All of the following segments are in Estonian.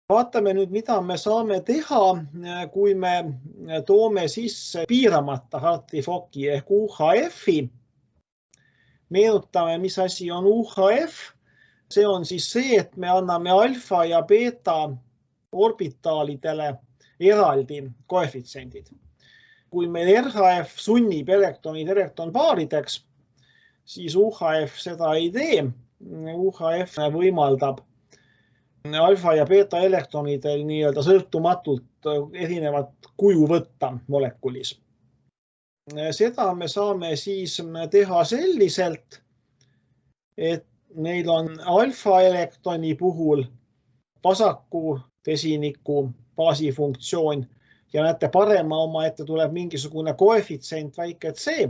Vaatame nüüd, mida me saame teha, kui me toome sisse piiramata Hartree-Focki ehk UHF-i. Meenutame, mis asi on UHF. See on siis see, et me anname alfa ja beeta orbitaalidele eraldi koefitsiendid. Kui meil RHF sunnib elektronid elektronpaarideks, siis UHF seda ei tee. UHF võimaldab alfa ja beeta elektronidel nii-öelda sõltumatult erinevat kuju võtta molekulis. Seda me saame siis teha selliselt, et meil on alfa elektroni puhul vasaku vesiniku baasifunktsioon ja näete, parema oma ette tuleb mingisugune koefitsient väike c.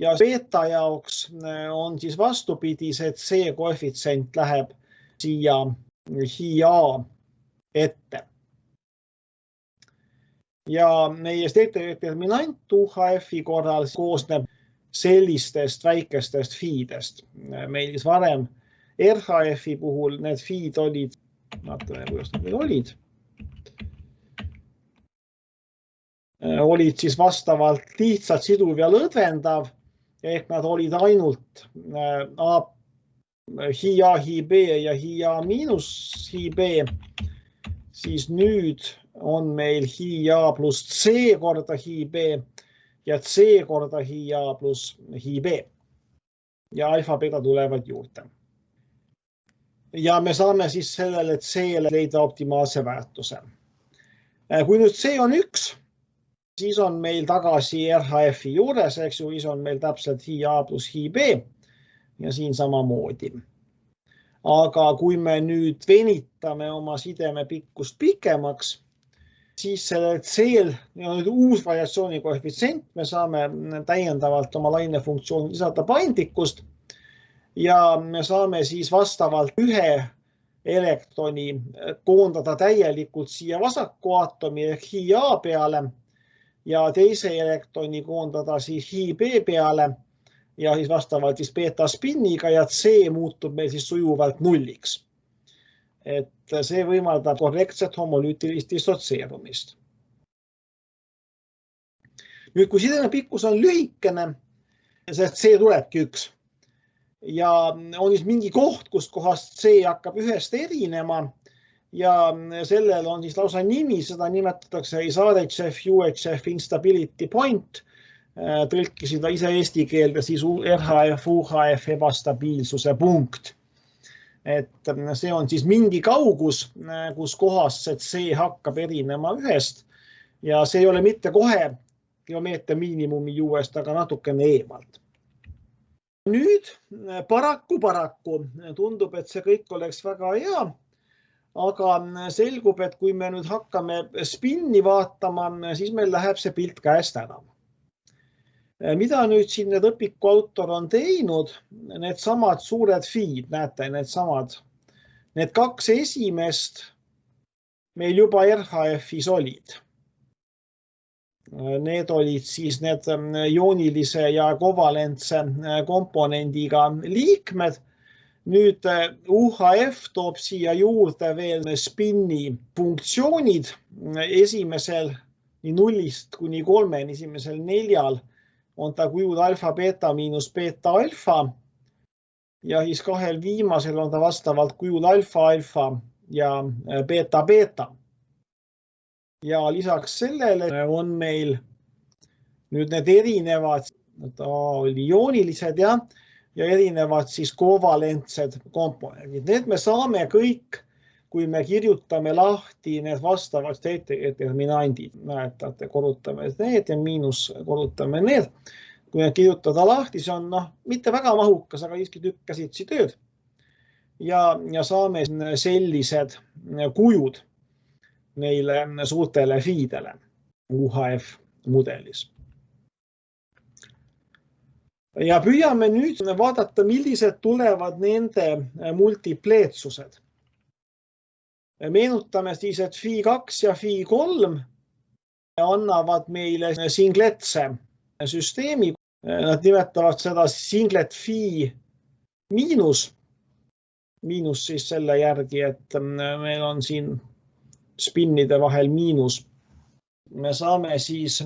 Ja beeta jaoks on siis vastupidi, see c koefitsient läheb siia HiA ette. Ja meie determinant UHF-i korral koosneb sellistest väikestest fiidest. Meil varem RHF-i puhul need fiid olid, vaatame, kuidas need olid siis vastavalt lihtsalt siduv ja lõdvendav, ehk nad olid ainult HiA, HiB ja HiA miinus HiB, siis nüüd on meil HiA pluss C korda HiB ja C korda HiA pluss HiB. Ja alfa beta tulevad juurde. Ja me saame siis sellele C-le leida optimaalse väärtuse. Kui nüüd C on 1, siis on meil tagasi RHF-i juures, eks ju, siis on meil täpselt HiA pluss HiB ja siin samamoodi. Aga kui me nüüd venitame oma sideme pikkust pikemaks, siis sellel C-l on nüüd uus variatsiooni koefitsient, me saame täiendavalt oma lainefunktsiooni lisada paindlikkust ja me saame siis vastavalt ühe elektroni koondada täielikult siia vasaku aatomi ehk HiA peale ja teise elektroni koondada siis HiB peale ja siis vastavalt siis beta spinniga ja C muutub meil siis sujuvalt nulliks. Et see võimaldab korrektset homolüütilist dissotseerumist. Nüüd, kui sideme pikkus on lühikene, sest C tulebki 1 ja on siis mingi koht, kust kohast C hakkab ühest erinema ja sellel on siis lausa nimi, seda nimetatakse Isartšev-UHF instability point, tõlkisid ise eesti keelde siis RHF-UHF ebastabiilsuse punkt. Et see on siis mingi kaugus, kus kohast see C hakkab erinema ühest ja see ei ole mitte kohe geomeetria miinimumi juurest, aga natukene eemalt. Nüüd paraku tundub, et see kõik oleks väga hea, aga selgub, et kui me nüüd hakkame spinni vaatama, siis meil läheb see pilt käest ära. Mida nüüd siin need õpiku autor on teinud, need samad suured fiid, näete, need 2 esimest meil juba RHF-is olid. Need olid siis need joonilise ja kovalentse komponendiga liikmed. Nüüd UHF toob siia juurde veel spinni funktsioonid esimesel nii 0-st kuni 3, esimesel 4 on ta kujud alfa beta miinus beta alfa ja siis 2 viimasel on ta vastavalt kujud alfa alfa ja beta beta. Ja lisaks sellele on meil nüüd need erinevad, oli joonilised ja erinevad siis kovalentsed komponendid. Need me saame kõik, kui me kirjutame lahti need vastavad determinandid. Mäletate, korrutame need ja miinus korrutame need. Kui need kirjutada lahti, see on mitte väga mahukas, aga siiski tükk käsitsi tööd. Ja saame sellised kujud neile suurtele fiidele UHF mudelis. Ja püüame nüüd vaadata, millised tulevad nende multipleetsused. Meenutame siis, et Phi2 ja Phi3 annavad meile singletse süsteemi. Nad nimetavad seda singlet Phi miinus. miinus siis selle järgi, et meil on siin spinnide vahel miinus. Me saame siis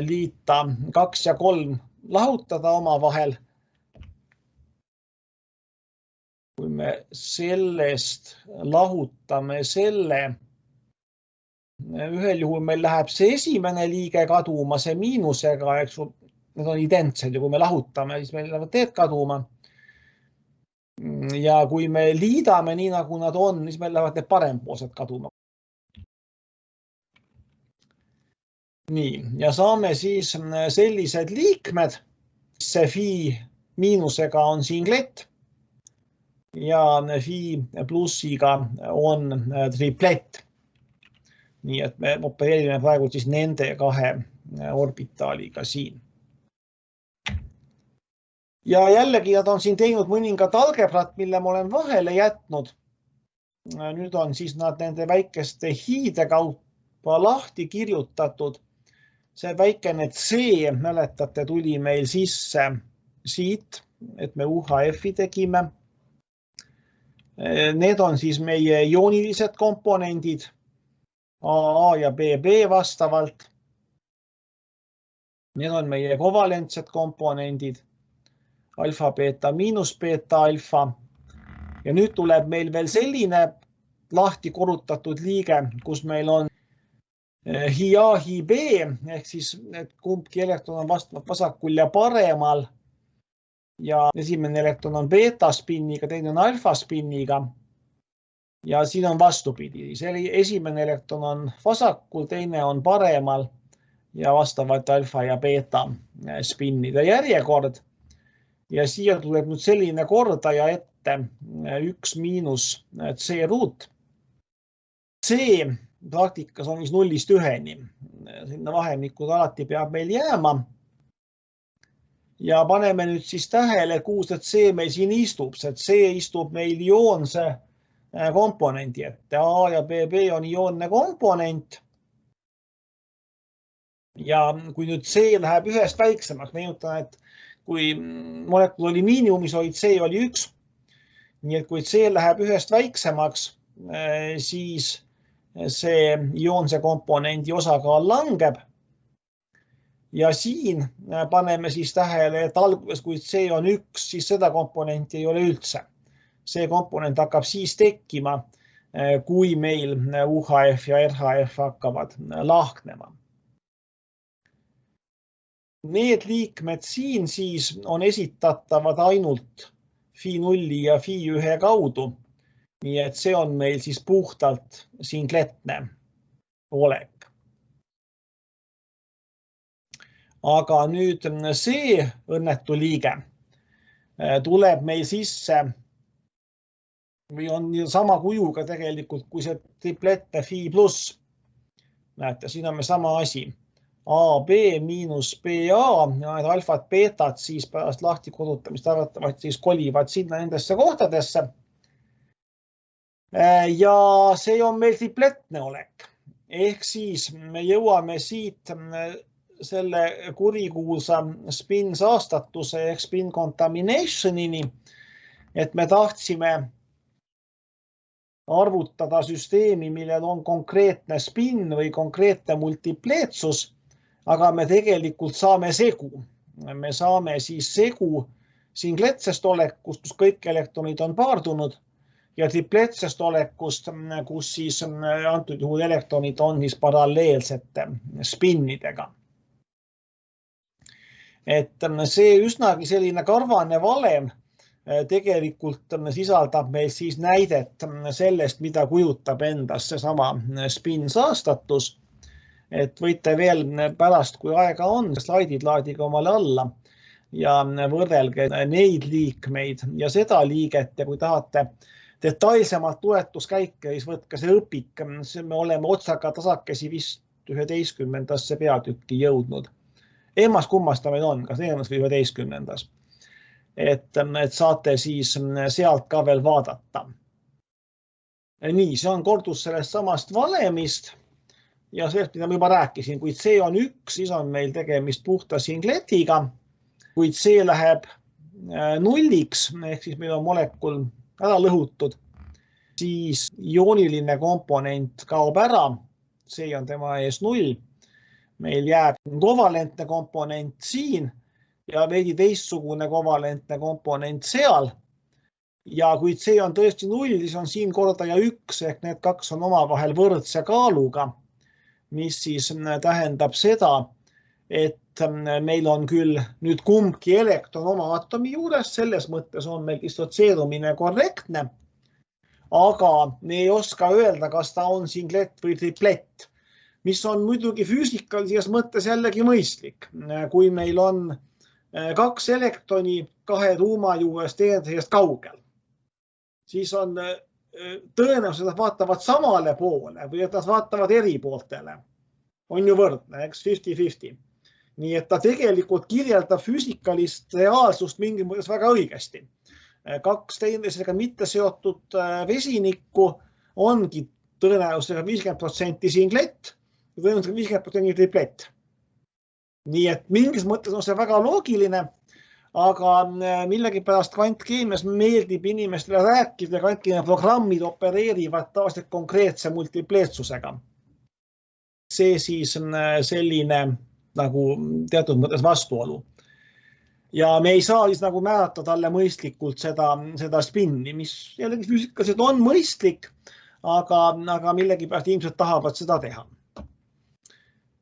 liita 2 ja 3 lahutada omavahel. Kui me sellest lahutame selle, ühel juhul meil läheb see esimene liige kaduma, see miinusega, eks ju, need on identsed ja kui me lahutame, siis meil lähevad teed kaduma. Ja kui me liidame nii, nagu nad on, siis meil lähevad need parempoolsed kaduma. Nii, ja saame siis sellised liikmed. See phi miinusega on singlet ja phi plussiga on triplet. Nii et me opereerime praegu siis nende kahe orbitaaliga siin. Ja jällegi nad on siin teinud mõningad algebrat, mille ma olen vahele jätnud. Nüüd on siis nad nende väikeste hiide kaupa lahti kirjutatud. See väikene C, mäletate, tuli meil sisse siit, et me UHF-i tegime. Need on siis meie ioonilised komponendid. AA ja BB vastavalt. Need on meie kovalentsed komponendid. Alfa, beta, miinus beta, alfa. Ja nüüd tuleb meil veel selline lahti korrutatud liige, kus meil on hi A, hi B, ehk siis kumbki elektron on vastavalt vasakul ja paremal. Ja esimene elektron on beta spinniga, teine on alfa spinniga. Ja siin on vastupidi. Esimene elektron on vasakul, teine on paremal ja vastavalt alfa ja beta spinnide järjekord. Ja siia tuleb nüüd selline kordaja ette 1 miinus C ruut. C praktikas on 0-st 1-ni. Sinna vahemikud alati peab meil jääma. Ja paneme nüüd siis tähele, kuhu see C meil siin istub. See C istub meil ioonse komponendi ette. A ja BB on ioonne komponent. Ja kui nüüd C läheb ühest väiksemaks, meenutan, et kui molekul oli miinimumis, C oli 1. Nii et kui C läheb ühest väiksemaks, siis see ioonse komponendi osakaal langeb. Ja siin paneme siis tähele, et alguses, kui C on 1, siis seda komponenti ei ole üldse. See komponent hakkab siis tekkima, kui meil UHF ja RHF hakkavad lahknema. Need liikmed siin siis on esitatavad ainult phi 0 ja phi 1 kaudu. Nii et see on meil siis puhtalt singletne olek. Aga nüüd see õnnetu liige tuleb meil sisse või on sama kujuga tegelikult, kui see triplette phi pluss. Näete, siin on meil sama asi. AB miinus BA, need alfad, beetad siis pärast lahti kodutamist arvatavasti siis kolivad sinna nendesse kohtadesse. Ja see on meil tripletne olek. Ehk siis me jõuame siit selle kurikuulsa spin saastatuse ehk spin contaminationini, et me tahtsime arvutada süsteemi, millel on konkreetne spin või konkreetne multipleetsus, aga me tegelikult saame segu. Me saame siis segu singletsest olekust, kus kõik elektronid on paardunud ja tripletsest olekust, kus siis antud juhul elektronid on siis paralleelsete spinnidega. Et see üsnagi selline karvane valem tegelikult sisaldab meil siis näidet sellest, mida kujutab endast seesama spin saastatus. Et võite veel pärast, kui aega on, slaidid laadige omale alla ja võrrelge neid liikmeid ja seda liiget ja kui tahate detailsemalt tuletuskäike, siis võtke see õpik. Me oleme otsaga tasakesi vist 11. peatükki jõudnud. Emmas kummasta meil on, kas 4. või 11. Et saate siis sealt ka veel vaadata. Nii, see on kordus sellest samast valemist ja sellest, mida ma juba rääkisin. Kui C on 1, siis on meil tegemist puhta singletiga. Kui C läheb 0-iks, ehk siis meil on molekul ära lõhutud, siis iooniline komponent kaob ära, see on tema ees 0. Meil jääb kovalentne komponent siin ja veidi teistsugune kovalentne komponent seal. Ja kui C on tõesti 0, siis on siin kordaja 1 ehk need kaks on omavahel võrdse kaaluga, mis siis tähendab seda, et meil on küll nüüd kumbki elektron oma atomi juures, selles mõttes on meil dissotseerumine korrektne, aga me ei oska öelda, kas ta on singlett või triplett, mis on muidugi füüsikalises mõttes jällegi mõistlik. Kui meil on kaks elektroni kahe tuuma juures teineteisest kaugel, siis on tõenäoliselt, nad vaatavad samale poole või et nad vaatavad eri pooltele. On ju võrdne, eks 50-50. Nii et ta tegelikult kirjeldab füüsikalist reaalsust mingi mõttes väga õigesti. Kaks teineteisega mitte seotud vesinikku ongi tõenäosusega 50% singlett ja tõenäosusega 50% triplett. Nii et mingis mõttes on see väga loogiline, aga millegipärast kvantkeemias meeldib inimestele rääkida, kvantkeemia programmid opereerivad tavaliselt konkreetse multipleetsusega. See siis selline nagu teatud mõttes vastuolu. Ja me ei saa siis nagu määrata talle mõistlikult seda spinni, mis jällegi füüsikaliselt on mõistlik, aga millegipärast ilmselt tahavad seda teha.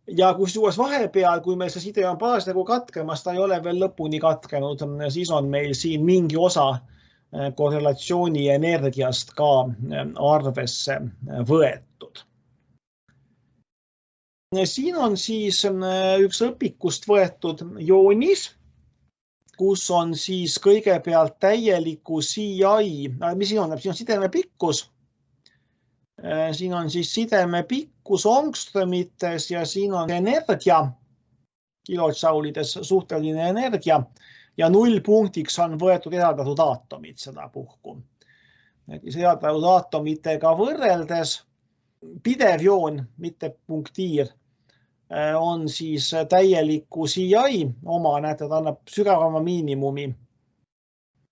Ja kusjuures vahepeal, kui meil see side on parasjagu katkemas, ta ei ole veel lõpuni katkenud, siis on meil siin mingi osa korrelatsiooni energiast ka arvesse võetud. Siin on siis üks õpikust võetud joonis, kus on siis kõigepealt täieliku CI, mis siin on sideme pikkus. Siin on siis sideme pikkus ångströmites ja siin on energia, kilojoulides suhteline energia ja nullpunktiks on võetud eraldatud aatomid seda puhku. Eraldatud aatomitega võrreldes pidev joon, mitte punktiir, on siis täieliku CI oma, näete, ta annab sügavama miinimumi.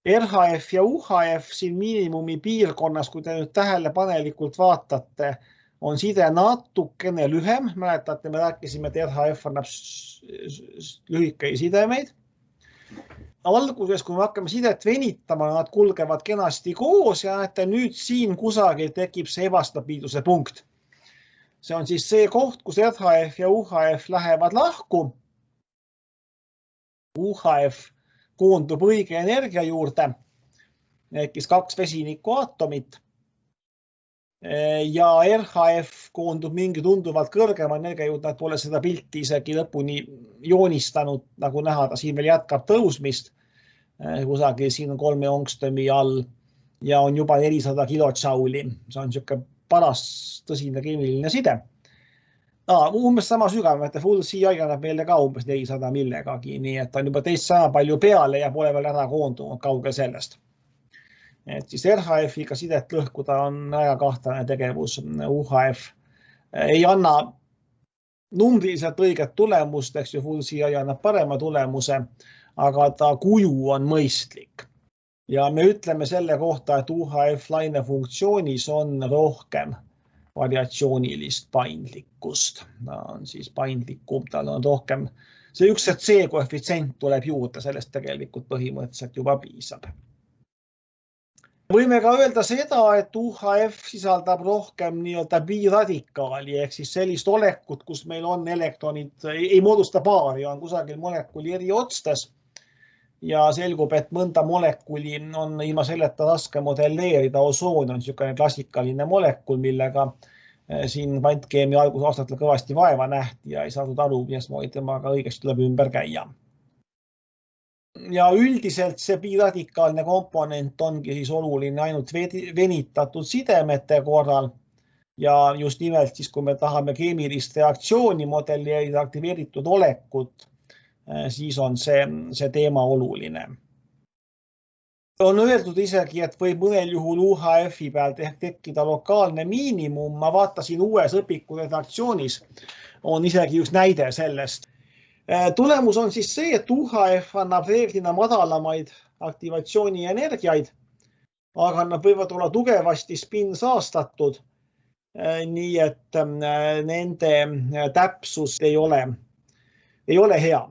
RHF ja UHF siin miinimumi piirkonnas, kui te nüüd tähelepanelikult vaatate, on side natukene lühem. Mäletate, me rääkisime, et RHF annab lühikei sidemeid. Alguses, kui me hakkame sidet venitama, nad kulgevad kenasti koos ja näete, nüüd siin kusagil tekib see ebastabiilsuse punkt. See on siis see koht, kus RHF ja UHF lähevad lahku. UHF koondub õige energia juurde, ehk kaks vesiniku aatomit. Ja RHF koondub mingi tunduvalt kõrgema energia juurde, et pole seda pilti isegi lõpuni joonistanud, nagu näha, ta siin veel jätkab tõusmist. Kusagil siin on 3 ångströmi all ja on juba 400 kilojouli. See on niisugune paras tõsine keemiline side. Umbes sama sügav, et full CI annab meile ka umbes 400 millegagi, nii et on juba teist sama palju peale ja pole veel ära koondunud kaugel sellest. Et siis RHF-iga sidet lõhkuda on väga kahtlane tegevus. UHF ei anna numbriliselt õiget tulemust, eks ju, full CI annab parema tulemuse, aga ta kuju on mõistlik. Ja me ütleme selle kohta, et UHF laine funktsioonis on rohkem variatsioonilist paindlikkust. Ta on siis paindlikum, tal on rohkem. See üks C-koefitsient tuleb juurde, sellest tegelikult põhimõtteliselt juba piisab. Võime ka öelda seda, et UHF sisaldab rohkem nii-öelda biradikaali, ehk siis sellist olekut, kus meil on elektronid, ei moodusta paari, on kusagil molekuli eri otstes. Ja selgub, et mõnda molekuli on ilma selleta raske modelleerida. Osoon on niisugune klassikaline molekul, millega siin kvantkeemia algusaastatel kõvasti vaeva nähti ja ei saadud aru, mismoodi temaga õigesti tuleb ümber käia. Ja üldiselt see biradikaalne komponent ongi siis oluline ainult venitatud sidemete korral ja just nimelt siis, kui me tahame keemilist reaktsiooni modelleerida aktiveeritud olekut, siis on see teema oluline. On öeldud isegi, et võib mõnel juhul UHF-i pealt ehk tekkida lokaalne miinimum. Ma vaatasin uues õpiku redaktsioonis, on isegi üks näide sellest. Tulemus on siis see, et UHF annab reeglina madalamaid aktivatsiooni energiaid aga nad võivad olla tugevasti spin-saastatud, nii et nende täpsus ei ole hea.